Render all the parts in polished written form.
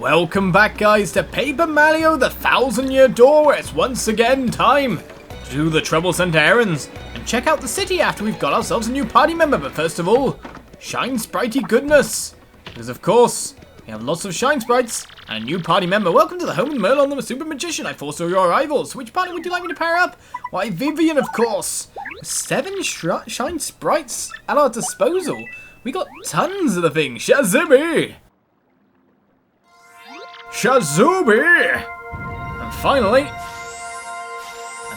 Welcome back, guys, to Paper Mario the 1000-Year Door, where it's once again time to do the Trouble Center errands and check out the city after we've got ourselves a new party member. But first of all, Shine Spritey goodness, because of course we have lots of Shine Sprites and a new party member. Welcome to the home of Merlon the Super Magician. I foresaw your arrival. So which party would you like me to pair up? Why, Vivian, of course. 7 Shine Sprites at our disposal. We got tons of the thing. Shazubi! Shazubi! And finally,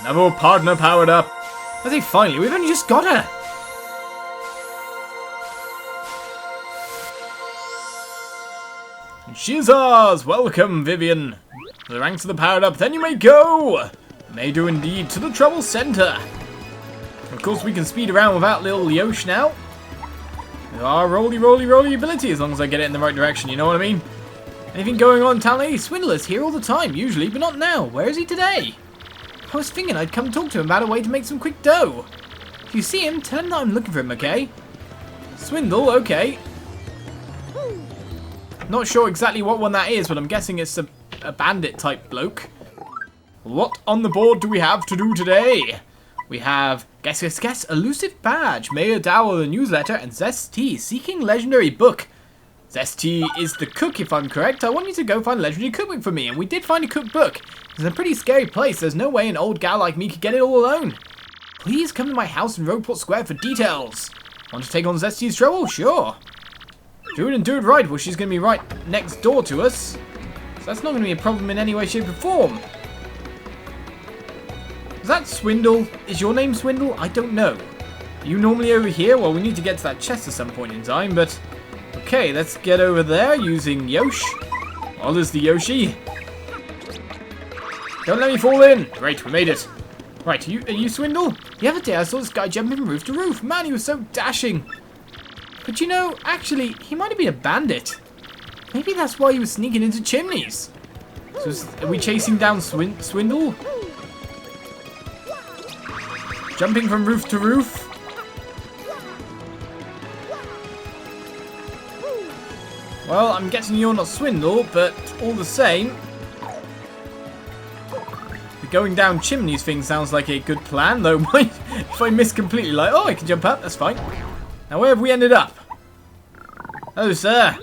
another partner powered up. I say finally, we've only just got her. And she's ours. Welcome, Vivian. To the ranks of the powered up, then you may go. May do indeed, to the Trouble Center. Of course, we can speed around without little Yosh now. With our roly ability, as long as I get it in the right direction, you know what I mean? Anything going on in town lately? Swindler's here all the time, usually, but not now. Where is he today? I was thinking I'd come talk to him about a way to make some quick dough. If you see him, tell him that I'm looking for him, okay? Swindle, okay. Not sure exactly what one that is, but I'm guessing it's a bandit-type bloke. What on the board do we have to do today? We have guess, elusive badge, Mayor Dowell, the newsletter, and Zesty, seeking legendary book. Zesty is the cook, if I'm correct. I want you to go find a legendary cookbook for me, and we did find a cookbook. It's a pretty scary place. There's no way an old gal like me could get it all alone. Please come to my house in Rogueport Square for details. Want to take on Zesty's trouble? Sure. Do it and do it right. Well, she's going to be right next door to us, so that's not going to be a problem in any way, shape, or form. Is that Swindle? Is your name Swindle? I don't know. Are you normally over here? Well, we need to get to that chest at some point in time, but... Okay, let's get over there using Yosh. Oliz the Yoshi. Don't let me fall in. Great, we made it. Right, are you Swindle? The other day I saw this guy jumping from roof to roof. Man, he was so dashing. But you know, actually, he might have been a bandit. Maybe that's why he was sneaking into chimneys. So are we chasing down Swindle? Jumping from roof to roof? Well, I'm guessing you're not Swindle, but all the same, the going down chimneys thing sounds like a good plan, though if I miss completely, like, oh, I can jump up, that's fine. Now, where have we ended up? Oh, sir.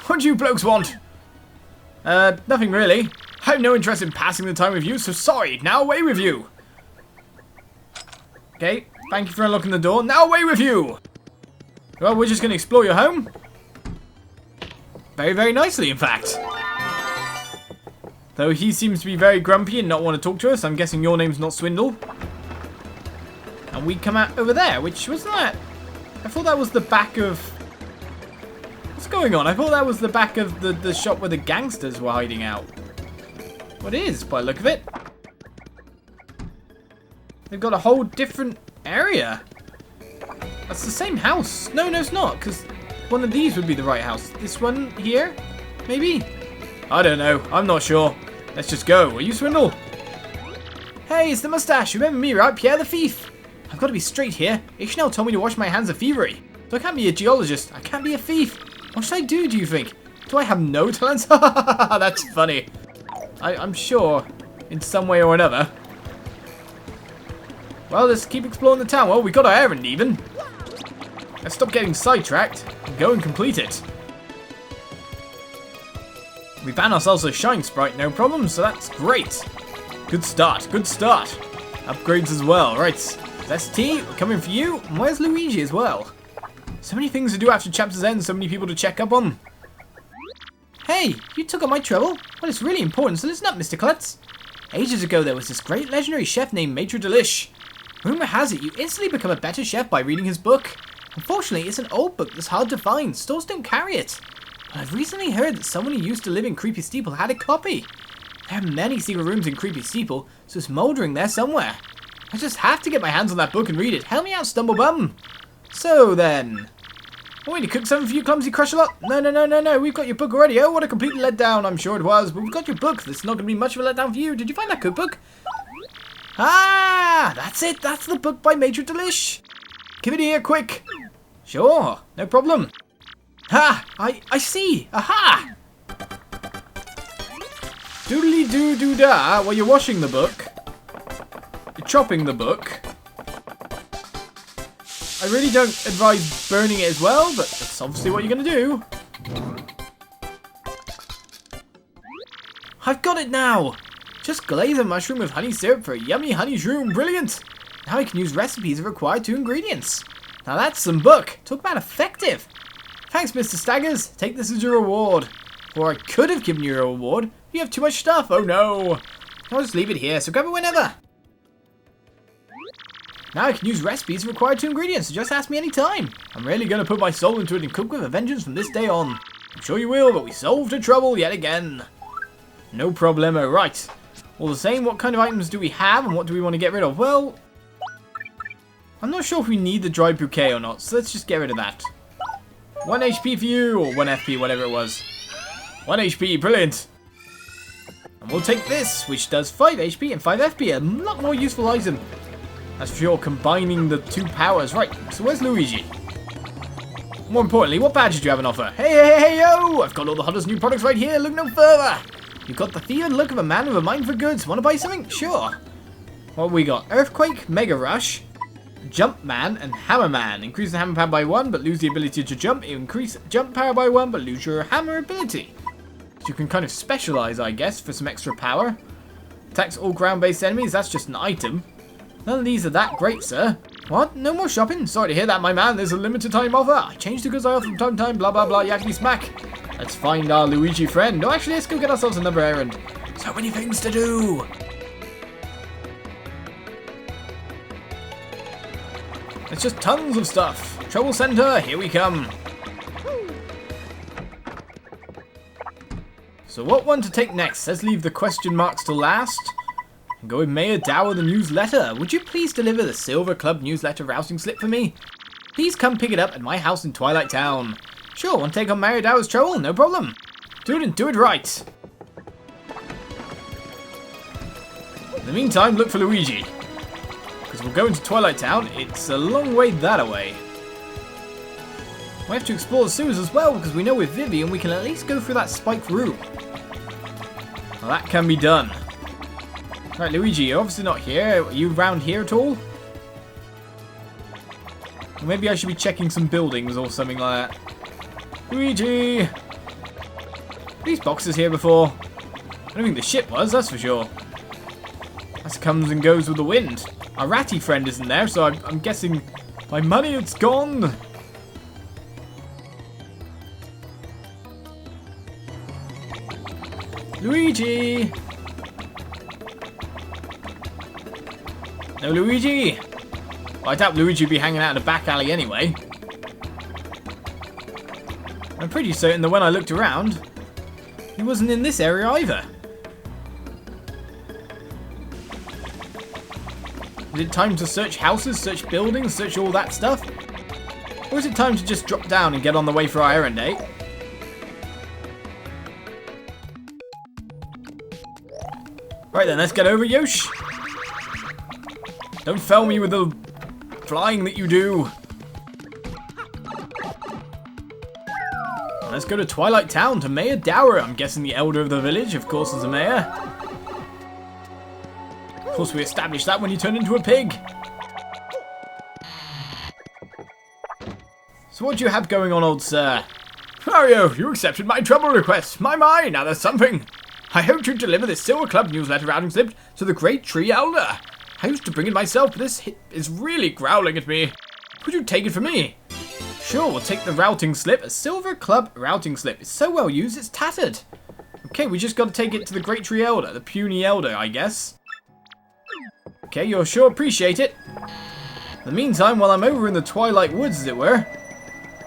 What do you blokes want? Nothing really. I have no interest in passing the time with you, so sorry, now away with you. Okay, thank you for unlocking the door, now away with you. Well, we're just going to explore your home. Very, very nicely, in fact. Though he seems to be very grumpy and not want to talk to us. I'm guessing your name's not Swindle. And we come out over there, which was that? I thought that was the back of... What's going on? I thought that was the back of the shop where the gangsters were hiding out. What is, by the look of it? They've got a whole different area. That's the same house. No, it's not, because... one of these would be the right house. This one here? Maybe? I don't know. I'm not sure. Let's just go. Are you Swindle? Hey, it's the mustache. Remember me, right? Pierre the Thief. I've got to be straight here. Ishmael told me to wash my hands of thievery. So I can't be a geologist. I can't be a thief. What should I do you think? Do I have no talents? That's funny. I'm sure. In some way or another. Well, let's keep exploring the town. Well, we got our errand even. Let's stop getting sidetracked and go and complete it. We found ourselves a Shine Sprite, no problem, so that's great. Good start, good start. Upgrades as well, right. ST, we're coming for you. And where's Luigi as well? So many things to do after chapter's end, so many people to check up on. Hey, you took on my trouble? Well, it's really important, so listen up, Mr. Klutz. Ages ago, there was this great legendary chef named Maitre Delish. Rumor has it you instantly become a better chef by reading his book. Unfortunately, it's an old book that's hard to find. Stores don't carry it. But I've recently heard that someone who used to live in Creepy Steeple had a copy. There are many secret rooms in Creepy Steeple, so it's mouldering there somewhere. I just have to get my hands on that book and read it. Help me out, Stumblebum. So then... want me to cook something for you, clumsy crusher-lot? No. We've got your book already. Oh, what a complete letdown. I'm sure it was. But we've got your book. This is not going to be much of a letdown for you. Did you find that cookbook? Ah, that's it. That's the book by Maitre Delish. Give it here, quick. Sure, no problem. Ha! I see! Aha! Doodly doo doo da while you're washing the book. You're chopping the book. I really don't advise burning it as well, but that's obviously what you're going to do. I've got it now! Just glaze a mushroom with honey syrup for a yummy honey shroom. Brilliant! Now I can use recipes that require 2 ingredients. Now that's some book. Talk about effective. Thanks, Mr. Staggers. Take this as your reward. Or I could have given you a reward. You have too much stuff. Oh no. I'll just leave it here, so grab it whenever. Now I can use recipes that require 2 ingredients, so just ask me anytime. I'm really going to put my soul into it and cook with a vengeance from this day on. I'm sure you will, but we solved a trouble yet again. No problemo. Right. All the same, what kind of items do we have and what do we want to get rid of? Well, I'm not sure if we need the dried bouquet or not, so let's just get rid of that. 1 HP for you, or 1 FP, whatever it was. 1 HP, brilliant. And we'll take this, which does 5 HP and 5 FP, a lot more useful item. That's for sure, combining the 2 powers. Right, so where's Luigi? More importantly, what badges do you have on offer? Hey, hey, hey, yo! I've got all the hottest new products right here, look no further! You've got the feel and look of a man with a mind for goods. Want to buy something? Sure. What have we got? Earthquake, Mega Rush, Jump Man, and Hammer Man. Increase the hammer power by 1, but lose the ability to jump. Increase jump power by 1, but lose your hammer ability. So you can kind of specialize, I guess, for some extra power. Attacks all ground-based enemies. That's just an item. None of these are that great, sir. What? No more shopping? Sorry to hear that, my man. There's a limited time offer. I changed the goods I offer from time to time. Blah, blah, blah. Yakety smack. Let's find our Luigi friend. No, actually, let's go get ourselves another errand. So many things to do. It's just tons of stuff. Trouble Center, here we come. So what one to take next? Let's leave the question marks to last. And go with Mayor Dower the newsletter. Would you please deliver the Silver Club newsletter routing slip for me? Please come pick it up at my house in Twilight Town. Sure, want to take on Mayor Dower's trouble? No problem. Do it and do it right. In the meantime, look for Luigi. Because we'll go into Twilight Town. It's a long way that away. We have to explore the sewers as well, because we know with Vivian we can at least go through that spiked room. Well, that can be done. Right, Luigi, you're obviously not here. Are you around here at all? Or maybe I should be checking some buildings or something like that. Luigi! These boxes here before. I don't think the ship was, that's for sure. That comes and goes with the wind. Our ratty friend isn't there, so I'm guessing my money, it's gone. Luigi! No Luigi! Well, I doubt Luigi would be hanging out in a back alley anyway. I'm pretty certain that when I looked around, he wasn't in this area either. Is it time to search houses, search buildings, search all that stuff? Or is it time to just drop down and get on the way for our errand, eh? Right then, let's get over, Yosh. Don't fail me with the flying that you do. Let's go to Twilight Town to Mayor Dower. I'm guessing the elder of the village, of course, is a mayor. Of course, we established that when you turned into a pig. So what do you have going on, old sir? Mario, you accepted my trouble request. My, now there's something. I hope to deliver this Silver Club newsletter routing slip to the Great Tree Elder. I used to bring it myself, but this hit is really growling at me. Would you take it for me? Sure, we'll take the routing slip. A Silver Club routing slip. It's so well used, it's tattered. Okay, we just got to take it to the Great Tree Elder. The puny elder, I guess. Okay, you'll sure appreciate it. In the meantime, while I'm over in the Twilight Woods, as it were,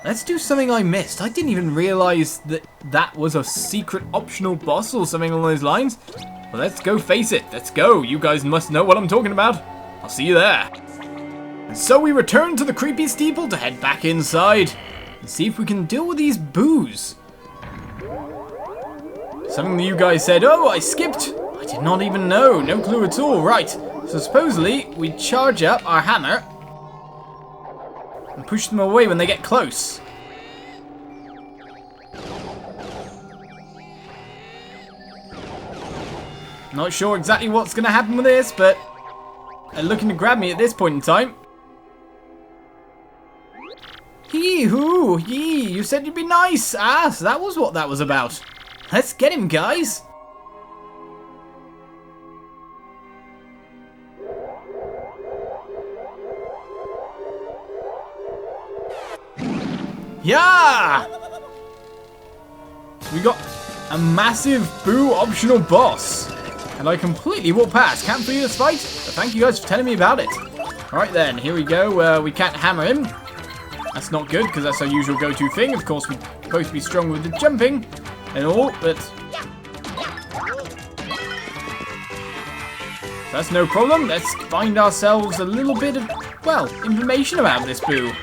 let's do something I missed. I didn't even realize that that was a secret optional boss or something along those lines. Well, let's go face it. Let's go. You guys must know what I'm talking about. I'll see you there. And so we return to the Creepy Steeple to head back inside and see if we can deal with these boos. Something that you guys said, oh, I skipped. I did not even know. No clue at all. Right. So supposedly we charge up our hammer and push them away when they get close. Not sure exactly what's going to happen with this, but they're looking to grab me at this point in time. Hee-hoo! Yee! You said you'd be nice! Ah, so that was what that was about. Let's get him, guys! Yeah! So we got a massive boo optional boss. And I completely walked past. Can't believe this fight, but thank you guys for telling me about it. Alright then, here we go. We can't hammer him. That's not good, because that's our usual go-to thing. Of course, we're supposed to be strong with the jumping and all, but that's no problem. Let's find ourselves a little bit of, well, information about this boo.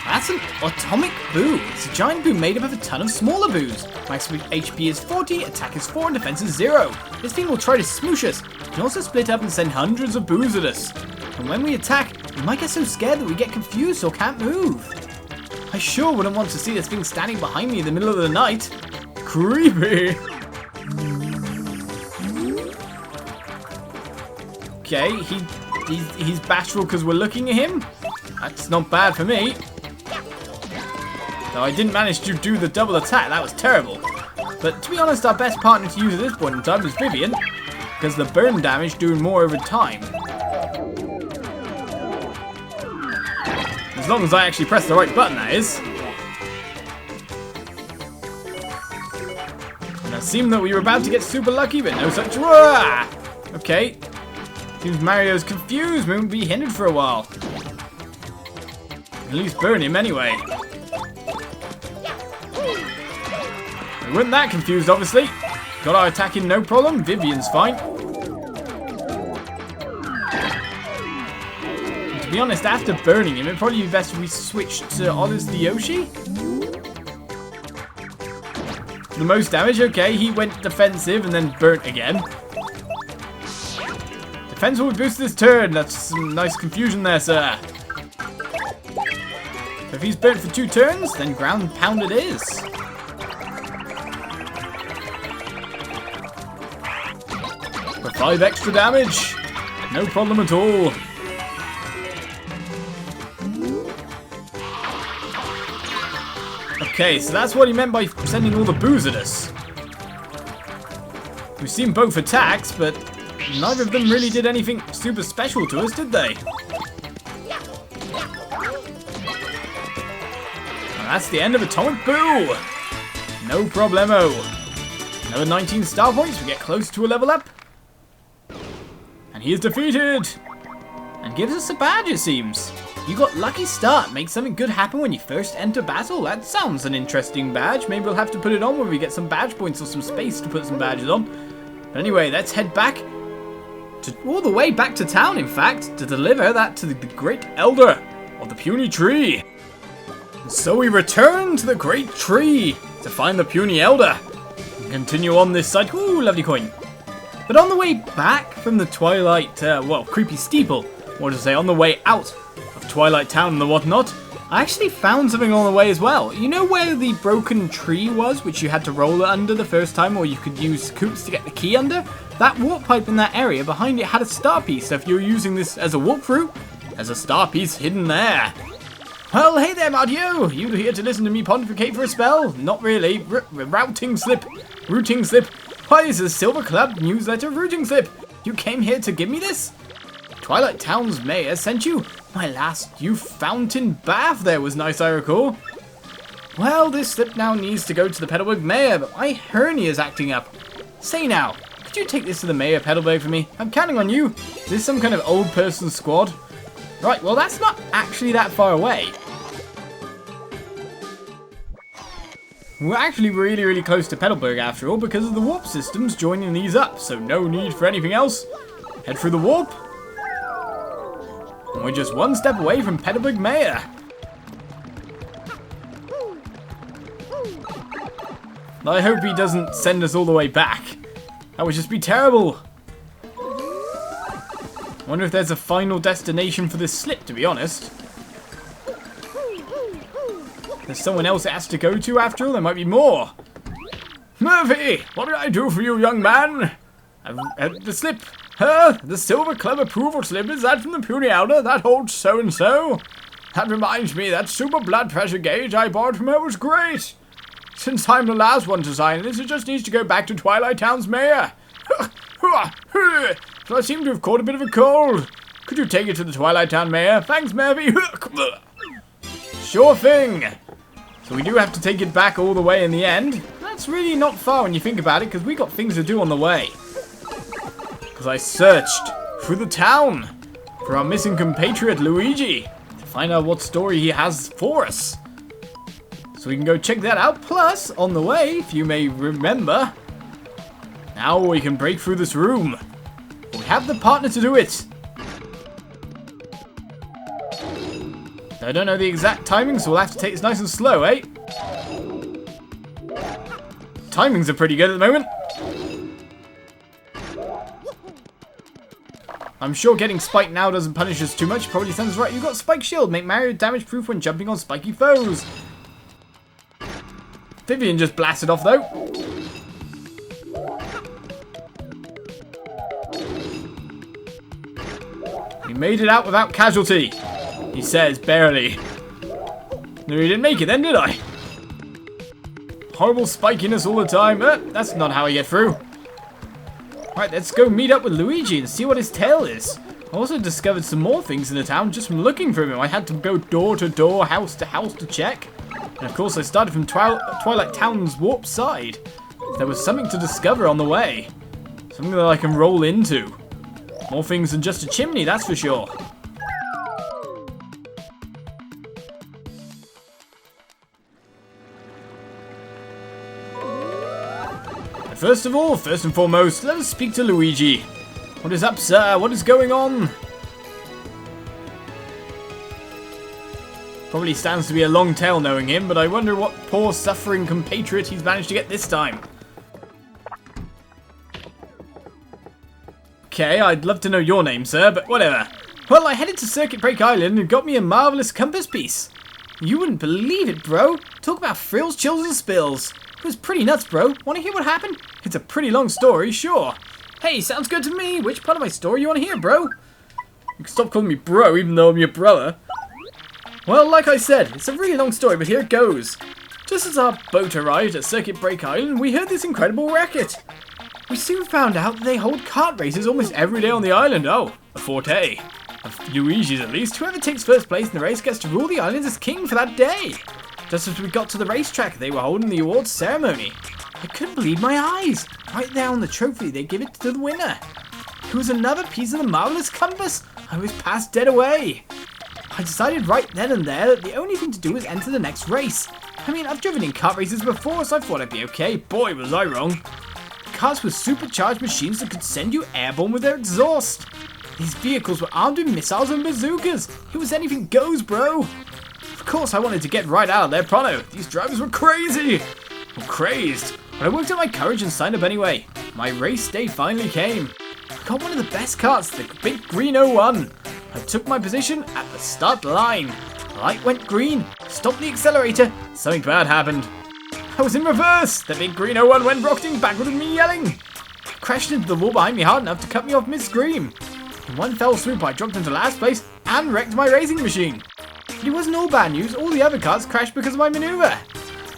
That's an atomic boo. It's a giant boo made up of a ton of smaller boos. Maximum HP is 40, attack is 4, and defense is 0. This thing will try to smoosh us. It can also split up and send hundreds of boos at us. And when we attack, we might get so scared that we get confused or can't move. I sure wouldn't want to see this thing standing behind me in the middle of the night. Creepy. Okay, he's bashful because we're looking at him. That's not bad for me. Though I didn't manage to do the double attack, that was terrible. But to be honest, our best partner to use at this point in time is Vivian, because the burn damage doing more over time. As long as I actually press the right button, that is. And it seemed that we were about to get super lucky, but no such. Wah! Okay. Seems Mario's confused. We won't be hindered for a while. At least burn him anyway. We weren't that confused, obviously. Got our attack in, no problem. Vivian's fine. And to be honest, after burning him, it'd probably be best if we switched to Olizandri. The most damage, okay. He went defensive and then burnt again. Defense will boost this turn. That's some nice confusion there, sir. So if he's burnt for 2 turns, then ground pound it is. For 5 extra damage. No problem at all. Okay, so that's what he meant by sending all the boos at us. We've seen both attacks, but neither of them really did anything super special to us, did they? And that's the end of Atomic Boo! No problemo. Another 19 star points, we get close to a level up. And he is defeated! And gives us a badge, it seems. You got lucky start. Make something good happen when you first enter battle. That sounds an interesting badge. Maybe we'll have to put it on when we get some badge points or some space to put some badges on. But anyway, let's head back to all the way back to town, in fact, to deliver that to the Great Elder of the Puny Tree. And so we return to the Great Tree to find the Puny Elder and continue on this side. Ooh, lovely coin. But on the way back from the Twilight, Creepy Steeple, what to say, on the way out of Twilight Town and the whatnot, I actually found something along the way as well. You know where the broken tree was, which you had to roll under the first time, or you could use scoops to get the key under? That warp pipe in that area behind it had a star piece, so if you were using this as a walkthrough, there's a star piece hidden there. Well, hey there, Mario! You here to listen to me pontificate for a spell? Not really. Routing slip. Why is this Silver Club newsletter routing slip? You came here to give me this? Twilight Town's mayor sent you? My last youth fountain bath there was nice, I recall. Well, this slip now needs to go to the Petalburg mayor, but my hernia's acting up. Say now, could you take this to the mayor of Petalburg for me? I'm counting on you. Is this some kind of old person squad? Right, well that's not actually that far away. We're actually really, really close to Petalburg after all because of the warp systems joining these up, so no need for anything else. Head through the warp. And we're just one step away from Petalburg Mayor. I hope he doesn't send us all the way back. That would just be terrible. I wonder if there's a final destination for this slip, to be honest. There's someone else it has to go to after all. There might be more. Murphy, what did I do for you, young man? The slip. The silver club approval slip. Is that from the puny elder? That holds so-and-so? That reminds me, that super blood pressure gauge I bought from her was great. Since I'm the last one to sign this, it just needs to go back to Twilight Town's mayor. So I seem to have caught a bit of a cold. Could you take it to the Twilight Town mayor? Thanks, Murphy. Sure thing. So we do have to take it back all the way in the end. That's really not far when you think about it, because we got things to do on the way. Because I searched through the town for our missing compatriot, Luigi, to find out what story he has for us. So we can go check that out. Plus, on the way, if you may remember, now we can break through this room. We have the partner to do it. I don't know the exact timing, so we'll have to take this nice and slow, eh? Timings are pretty good at the moment. I'm sure getting spiked now doesn't punish us too much. Probably sounds right. You've got Spike Shield. Make Mario damage proof when jumping on spiky foes. Vivian just blasted off, though. He made it out without casualty. He says, barely. No, he didn't make it then, did I? Horrible spikiness all the time. That's not how I get through. Right, let's go meet up with Luigi and see what his tale is. I also discovered some more things in the town just from looking for him. I had to go door to door, house to house to check. And of course I started from Twilight Town's warp side. There was something to discover on the way. Something that I can roll into. More things than just a chimney, that's for sure. But first of all, first and foremost, let us speak to Luigi. What is up, sir? What is going on? Probably stands to be a long tale knowing him, but I wonder what poor suffering compatriot he's managed to get this time. Okay, I'd love to know your name, sir, but whatever. Well, I headed to Circuit Break Island and got me a marvelous compass piece. You wouldn't believe it, bro. Talk about thrills, chills, and spills. It was pretty nuts, bro. Want to hear what happened? It's a pretty long story, sure. Hey, sounds good to me. Which part of my story you want to hear, bro? You can stop calling me bro, even though I'm your brother. Well, like I said, it's a really long story, but here it goes. Just as our boat arrived at Circuit Break Island, we heard this incredible racket. We soon found out that they hold kart races almost every day on the island. Oh, a forte. Of Luigi's at least. Whoever takes first place in the race gets to rule the island as king for that day. Just as we got to the racetrack, they were holding the awards ceremony. I couldn't believe my eyes. Right there on the trophy, they give it to the winner. It was another piece of the marvelous compass. I was past dead away. I decided right then and there that the only thing to do was enter the next race. I mean, I've driven in kart races before, so I thought I'd be okay. Boy, was I wrong. Karts were supercharged machines that could send you airborne with their exhaust. These vehicles were armed with missiles and bazookas. It was anything goes, bro. Of course, I wanted to get right out of there pronto. These drivers were crazy. Or crazed. But I worked up my courage and signed up anyway. My race day finally came. I got one of the best karts, the big green 01. I took my position at the start line. The light went green. Stopped the accelerator. Something bad happened. I was in reverse. The big green 01 went rocketing backward with me yelling. I crashed into the wall behind me hard enough to cut me off mid-scream. In one fell swoop, I dropped into last place and wrecked my racing machine. But it wasn't all bad news. All the other cars crashed because of my maneuver.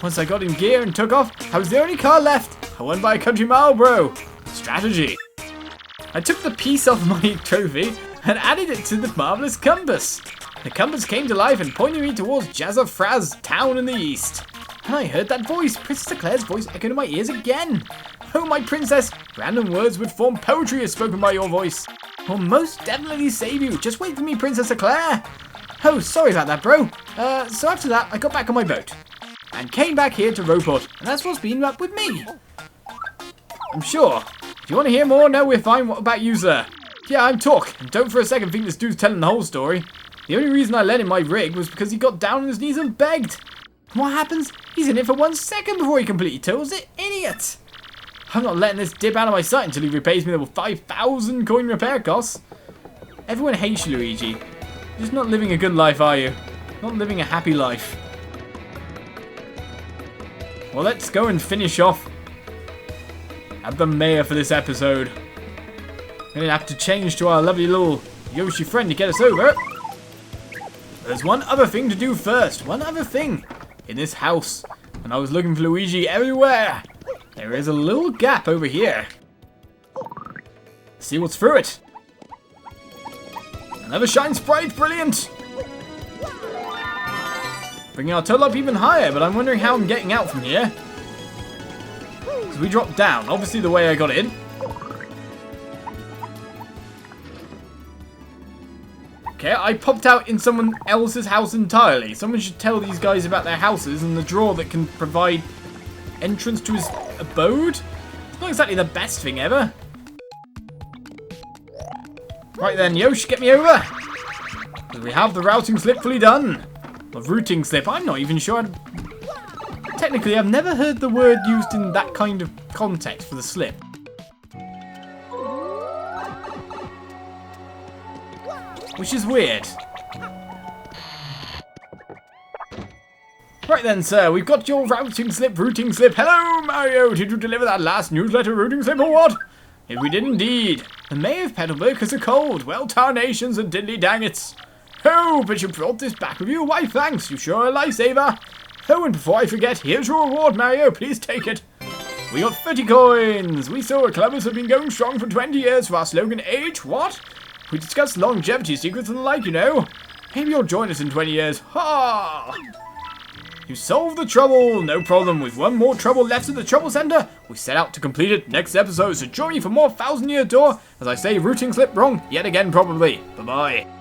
Once I got in gear and took off, I was the only car left. I won by a country mile, bro. Strategy. I took the piece off my trophy and added it to the marvelous compass. The compass came to life and pointed me towards Jazzafraz town in the east. And I heard that voice, Princess Eclair's voice, echoed in my ears again. Oh, my princess, random words would form poetry as spoken by your voice. I'll most definitely save you. Just wait for me, Princess Eclair. Oh, sorry about that, bro. So after that, I got back on my boat and came back here to Rogueport, and that's what's been up with me. I'm sure. If you want to hear more, no, we're fine. What about you, sir? Yeah, I'm Talk, and don't for a second think this dude's telling the whole story. The only reason I let him my rig was because he got down on his knees and begged. What happens? He's in it for 1 second before he completely tills it. Idiot! I'm not letting this dip out of my sight until he repays me the 5,000 coin repair costs. Everyone hates you, Luigi. You're just not living a good life, are you? Not living a happy life. Well, let's go and finish off at the mayor for this episode. We're going to have to change to our lovely little Yoshi friend to get us over. There's one other thing to do first. One other thing in this house. And I was looking for Luigi everywhere. There is a little gap over here. See what's through it. Another shine sprite. Brilliant. Bringing our total up even higher, but I'm wondering how I'm getting out from here. Because we dropped down. Obviously the way I got in. Okay, I popped out in someone else's house entirely. Someone should tell these guys about their houses and the drawer that can provide entrance to his abode. It's not exactly the best thing ever. Right then, Yosh, get me over. We have the routing slip fully done. The routing slip, I'm not even sure. Technically, I've never heard the word used in that kind of context for the slip. Which is weird. Right then, sir, we've got your routing slip. Hello, Mario! Did you deliver that last newsletter routing slip or what? If we did indeed. The mayor of Petalburg has a cold. Well, tarnations and diddly dangits. Oh, but you brought this back with you? Why, thanks. You sure are a lifesaver. Oh, and before I forget, here's your reward, Mario. Please take it. We got 30 coins. We saw clubbers have been going strong for 20 years for our slogan, Age What? We discussed longevity secrets and the like, you know. Maybe you'll join us in 20 years. Ha! You solved the trouble. No problem. With one more trouble left at the trouble center, we set out to complete it next episode. So join me for more 1000-year door. As I say, routing slip wrong yet again, probably. Bye-bye.